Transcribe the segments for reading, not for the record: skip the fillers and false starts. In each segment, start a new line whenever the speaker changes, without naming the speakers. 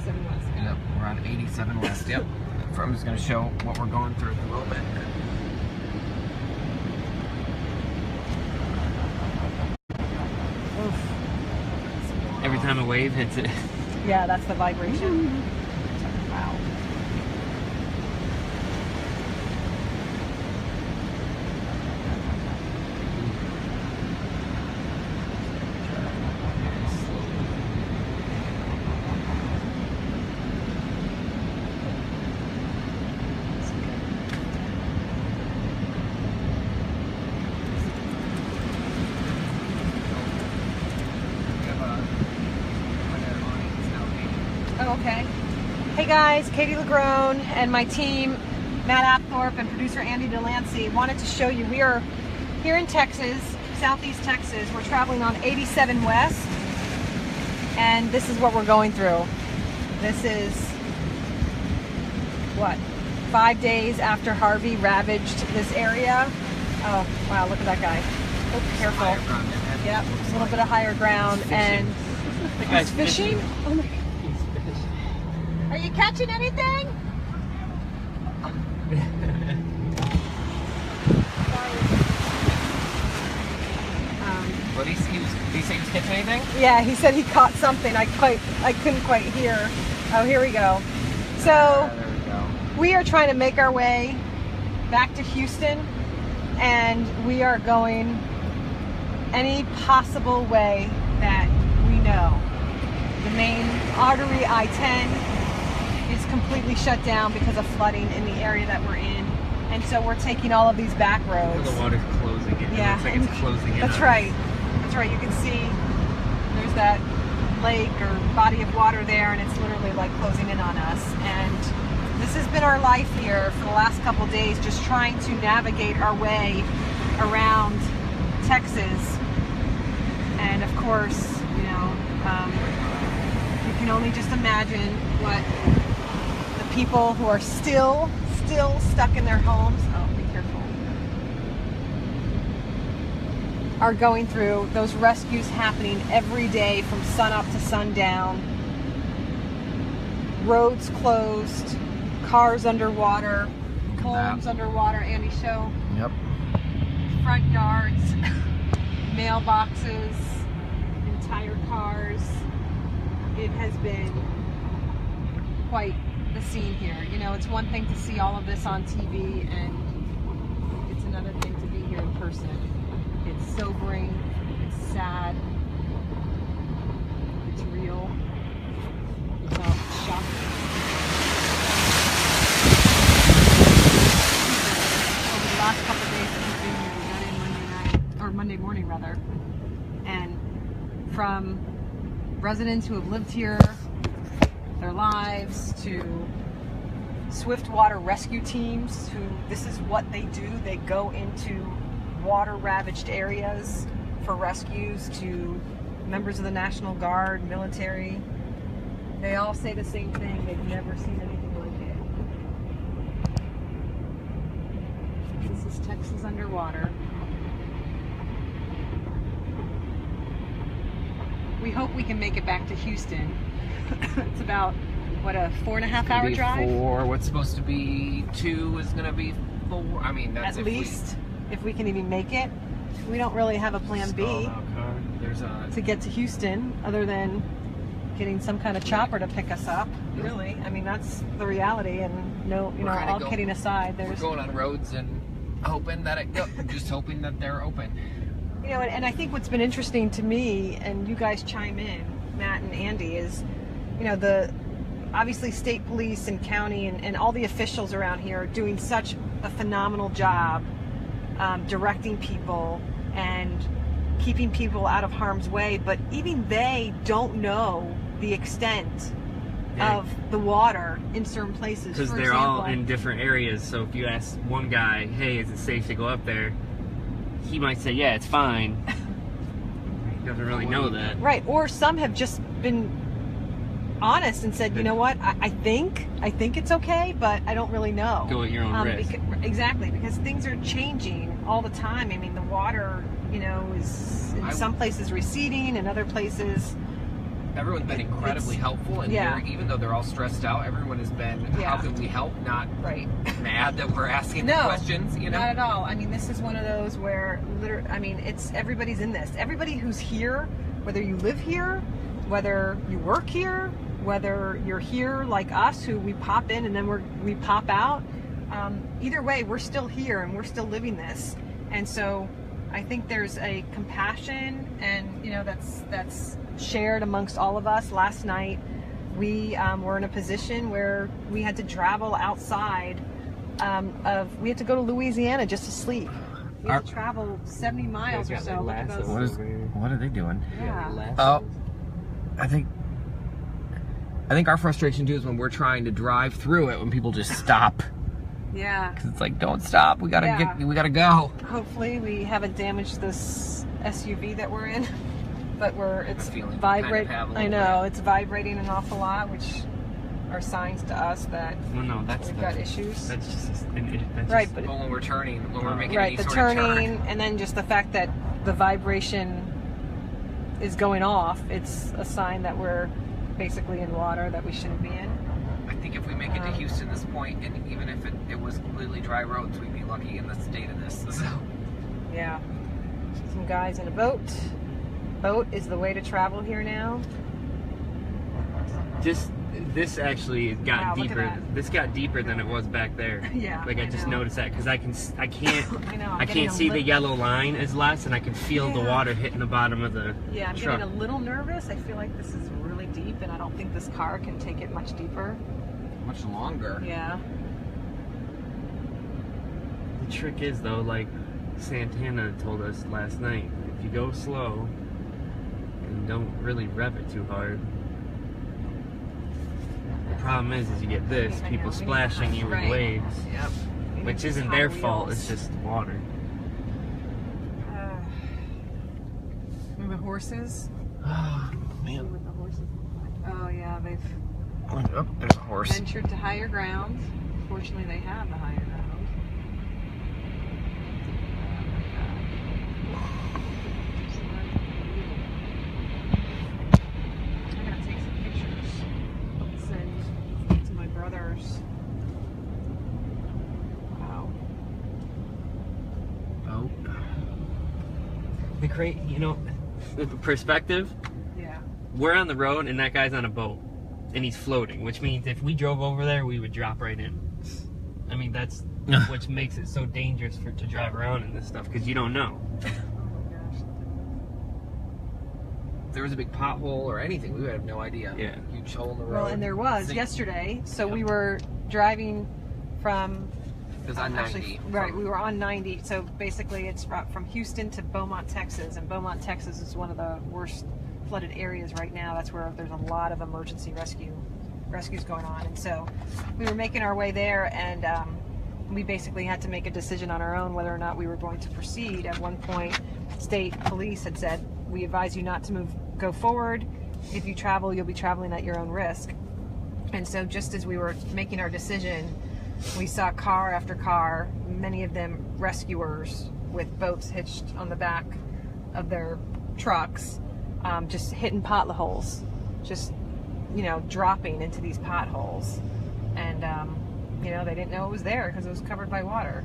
87 West.
Yep, we're on 87 West. Yep. I'm just going to show what we're going through at the moment.
Oof.
Every time a wave hits it.
Yeah, that's the vibration. Wow. Oh, okay. Hey guys, Katie LaGrone and my team, Matt Apthorpe and producer Andy Delancey, wanted to show you, we are here in Texas, southeast Texas. We're traveling on 87 West, and this is what we're going through. This is, what, 5 days after Harvey ravaged this area. Oh, wow, look at that guy. Oh, careful. Yep, a little bit of higher ground, and
The guy's
fishing? Oh my God. Are you catching anything?
What did he say he was catching anything?
Yeah, he said he caught something. I couldn't quite hear. Oh, here we go. So
There we go.
we are trying to make our way back to Houston, and we are going any possible way that we know. The main artery, I-10, is completely shut down because of flooding in the area that we're in, and so we're taking all of these back roads.
The water's closing in.
Yeah,
It looks like it's closing in.
That's right. That's right. You can see there's that lake or body of water there, and it's literally like closing in on us. And this has been our life here for the last couple days, just trying to navigate our way around Texas. And of course, you know, you can only just imagine what the people who are still stuck in their homes, oh, be careful, are going through. Those rescues happening every day from sunup to sundown. Roads closed, cars underwater, homes underwater. Andy, show.
Yep.
Front yards, mailboxes, entire cars. It has been quite the scene here. You know, it's one thing to see all of this on TV, and it's another thing to be here in person. It's sobering, it's sad, it's real, it's shocking. Over the last couple of days that we've been here, we got in Monday night, or Monday morning rather, and from residents who have lived here their lives to swiftwater rescue teams who, this is what they do. They go into water ravaged areas for rescues, to members of the National Guard, military. They all say the same thing. They've never seen anything like it. This is Texas underwater. We hope we can make it back to Houston. It's about, what, a 4.5 hour drive?
4. What's supposed to be 2 is going to be 4. I mean, that's
at least, if we can even make it. We don't really have a plan B to get to Houston, other than getting some kind of chopper to pick us up. Really, I mean, that's the reality. And no, you know, all kidding aside,
we're going on roads and hoping that just hoping that they're open.
You know, and I think what's been interesting to me, and you guys chime in, Matt and Andy, is, you know, the obviously state police and county and all the officials around here are doing such a phenomenal job directing people and keeping people out of harm's way, but even they don't know the extent of the water in certain places.
Because they're all in different areas, so if you ask one guy, hey, is it safe to go up there? He might say, yeah, it's fine. He doesn't really know that. Right,
or some have just been honest and said, you know what, I think it's okay, but I don't really know.
Go at your own risk.
Exactly, because things are changing all the time. I mean, the water, you know, is in some places receding, in other places
everyone's been incredibly helpful, and
Yeah.
even though they're all stressed out, everyone has been,
Yeah.
how can we help? Not
Right.
mad that we're asking the
No,
questions, you know?
not at all. I mean, this is one of those where, it's everybody's in this. Everybody who's here, whether you live here, whether you work here, whether you're here like us, who we pop in and then we pop out. Either way, we're still here and we're still living this. And so I think there's a compassion, and that's shared amongst all of us. Last night, we were in a position where we had to travel outside we had to go to Louisiana just to sleep. We had to travel 70 miles or so. Look at those.
What are they doing?
Yeah.
Oh, I think our frustration too is when we're trying to drive through it, when people just stop.
Yeah.
Cause it's like, don't stop. We gotta go.
Hopefully we haven't damaged this SUV that we're in, but it's
feeling
vibrating.
kind of have a
I
little
know it's vibrating an awful lot, which are signs to us that
Well, no, that's
we've got issues.
That's just that's
Right,
just-
but
When we're turning, when we're making
right,
any
the
sort
turning,
of turn.
and then just the fact that the vibration is going off, it's a sign that we're basically in water that we shouldn't be in.
I think if we make it to Houston this point, and even if it was completely dry roads, we'd be lucky in the state of this. So.
Yeah. Some guys in a boat. Boat is the way to travel here now.
This actually got
Wow, look at
deeper.
that.
This got deeper than it was back there.
Yeah,
Like I
I
just
know.
noticed that because I can't
I know.
I can't see the yellow line as less, and I can feel the
Yeah.
water hitting the bottom of the
Yeah, I'm
truck.
getting a little nervous. I feel like this is really deep, and I don't think this car can take it much deeper.
Much longer.
Yeah.
The trick is though, like Santana told us last night, if you go slow and don't really rev it too hard. The problem is you get this,
I know,
people
we need
splashing you with
right.
waves,
Yep.
which isn't
high
their fault,
wheels.
it's just water.
Remember horses?
Oh, man.
What the horses look like. Oh yeah, they've
Oh, there's a horse.
ventured to higher ground. Fortunately, they have the higher ground. I'm gonna take some pictures. Send to my brothers. Wow.
Oh.
The the perspective,
Yeah.
we're on the road and that guy's on a boat and he's floating, which means if we drove over there, we would drop right in. I mean, that's which makes it so dangerous to drive around in this stuff because you don't know.
Oh my gosh.
If there was a big pothole or anything, we would have no idea.
Yeah.
Huge hole in the road.
Well, and there was
Sink-
yesterday. So
Yep.
we were driving from.
It was on 90.
Actually, right, we were on 90. So basically, it's from Houston to Beaumont, Texas, and Beaumont, Texas is one of the worst flooded areas right now. That's where there's a lot of emergency rescues going on. And so we were making our way there, and we basically had to make a decision on our own whether or not we were going to proceed. At one point, state police had said, "We advise you not to go forward. If you travel, you'll be traveling at your own risk." And so just as we were making our decision, we saw car after car, many of them rescuers with boats hitched on the back of their trucks, just hitting potholes, just, dropping into these potholes. And, they didn't know it was there because it was covered by water.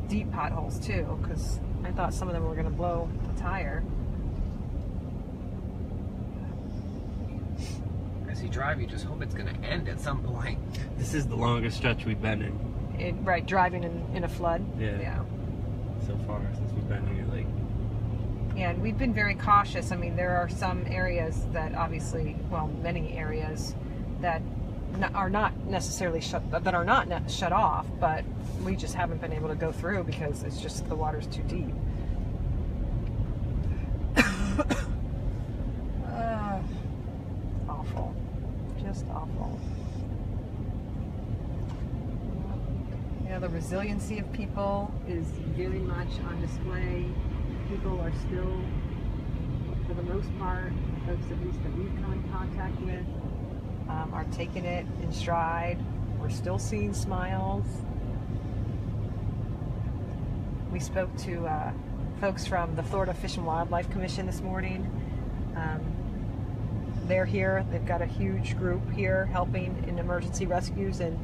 Deep potholes too, because I thought some of them were going to blow a tire.
As you drive, you just hope it's going to end at some point.
This is the longest stretch we've been in
Right, driving in a flood.
Yeah. so far since we've been here. Like,
Yeah, and we've been very cautious. I mean, there are some areas that obviously, many areas that are not necessarily shut off, but we just haven't been able to go through because it's just the water's too deep. Awful, just awful. The resiliency of people is very much on display. People are still, for the most part, folks at least that we've come in contact with, are taking it in stride. We're still seeing smiles. We spoke to folks from the Florida Fish and Wildlife Commission this morning. they're here. They've got a huge group here helping in emergency rescues, and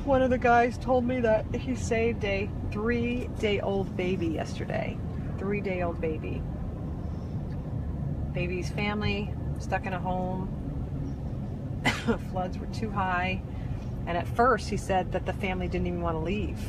one of the guys told me that he saved a 3-day-old baby yesterday. 3-day-old baby. Baby's family stuck in a home. Floods were too high, and at first he said that the family didn't even want to leave,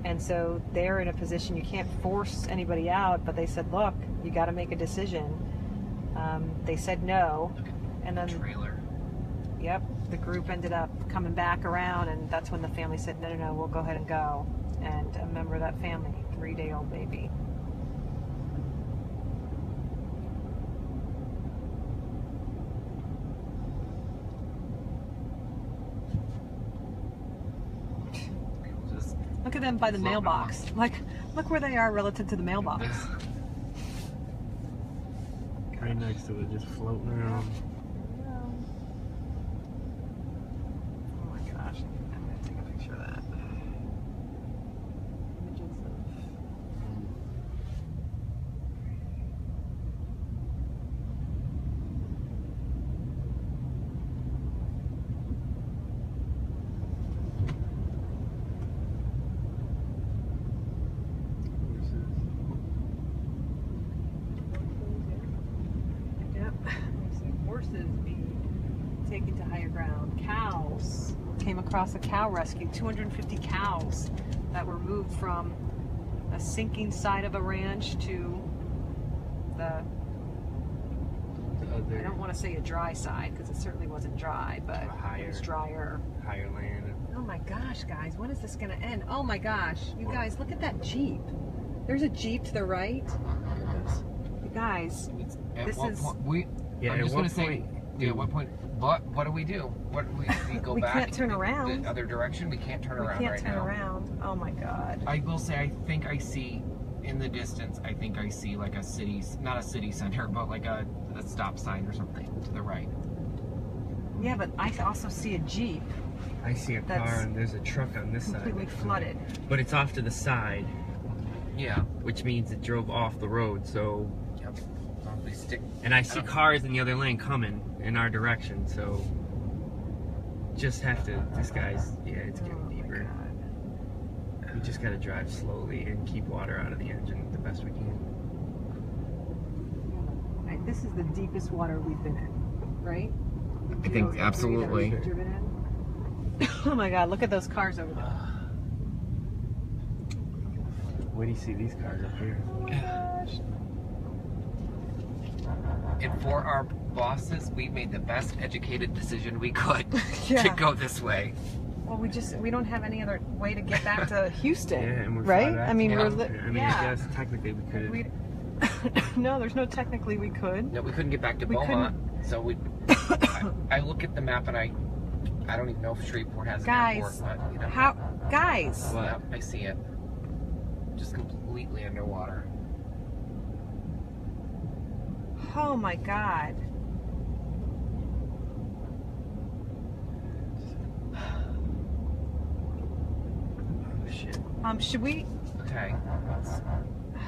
and so they're in a position you can't force anybody out, but they said, look, you got to make a decision. They said no, and then
Trailer.
yep, the group ended up coming back around, and that's when the family said, no, we'll go ahead and go. And a member of that family, 3-day-old baby.
Just
Look at them by the
floating
mailbox. Like, look where they are relative to the mailbox.
Right next to it, just floating around.
Oh my gosh, I'm gonna take a picture of that. Images of... Yep. We've seen horses being taken to higher ground. Cows. Came across a cow rescue. 250 cows that were moved from a sinking side of a ranch to the, I don't want to say a dry side because it certainly wasn't dry, but it was drier.
Higher land.
Oh my gosh, guys, when is this going to end? Oh my gosh, you guys, look at that Jeep. There's a Jeep to the right. You guys,
At
this
what
is...
point,
Yeah,
I'm
at
just
what
gonna say,
point
at what point, what do we do? What we go
We
back?
can't turn
the
around.
other direction? We can't turn
We
around
can't
right
turn
now.
around. Oh my God.
I will say, I think I see in the distance. I think I see like a city, not a city center, but like a stop sign or something to the right.
Yeah, but I also see a Jeep
I see a
That's
car and there's a truck on this side.
completely flooded.
But it's off to the side,
Yeah.
which means it drove off the road, so...
Yep. They stick.
And I see cars in the other lane coming in our direction, so... Just have to... This guy's... Yeah, it's getting
Oh my
deeper.
God.
We just gotta drive slowly and keep water out of the engine the best we can.
Right, this is the deepest water we've been in, right?
I think absolutely.
That we've driven in. Oh my God, look at those cars over there.
Where do you see these cars up here?
And for our bosses, we made the best educated decision we could
Yeah.
to go this way.
Well, we don't have any other way to get back to Houston,
Yeah, and we're
right?
far back
I mean,
to
we're
California. I mean,
yeah.
I guess technically we could.
We no, there's no technically we could.
No, we couldn't get back to
We
Beaumont, so we. I look at the map and I don't even know if Shreveport has an
Guys,
airport, but you know.
how guys?
What?
Yep, I see it. Just completely underwater.
Oh my God.
Oh shit.
Should we?
Okay.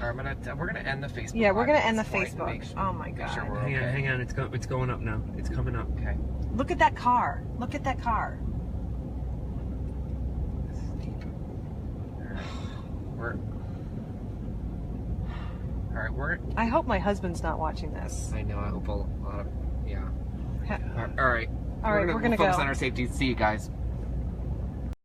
We're gonna end the Facebook.
Yeah, we're
Live
gonna
at
end the
this point to
Facebook.
make
Oh my
make
God.
sure we're
Hang
okay.
on, hang on. It's going up now. It's coming up.
Okay.
Look at that car. Look at that car.
This is deep.
We're. All right. We're.
I hope my husband's not watching this.
I know. I hope a lot of. Yeah.
Ha-
All right.
All right, we're gonna
focus
go.
on our safety. See you guys.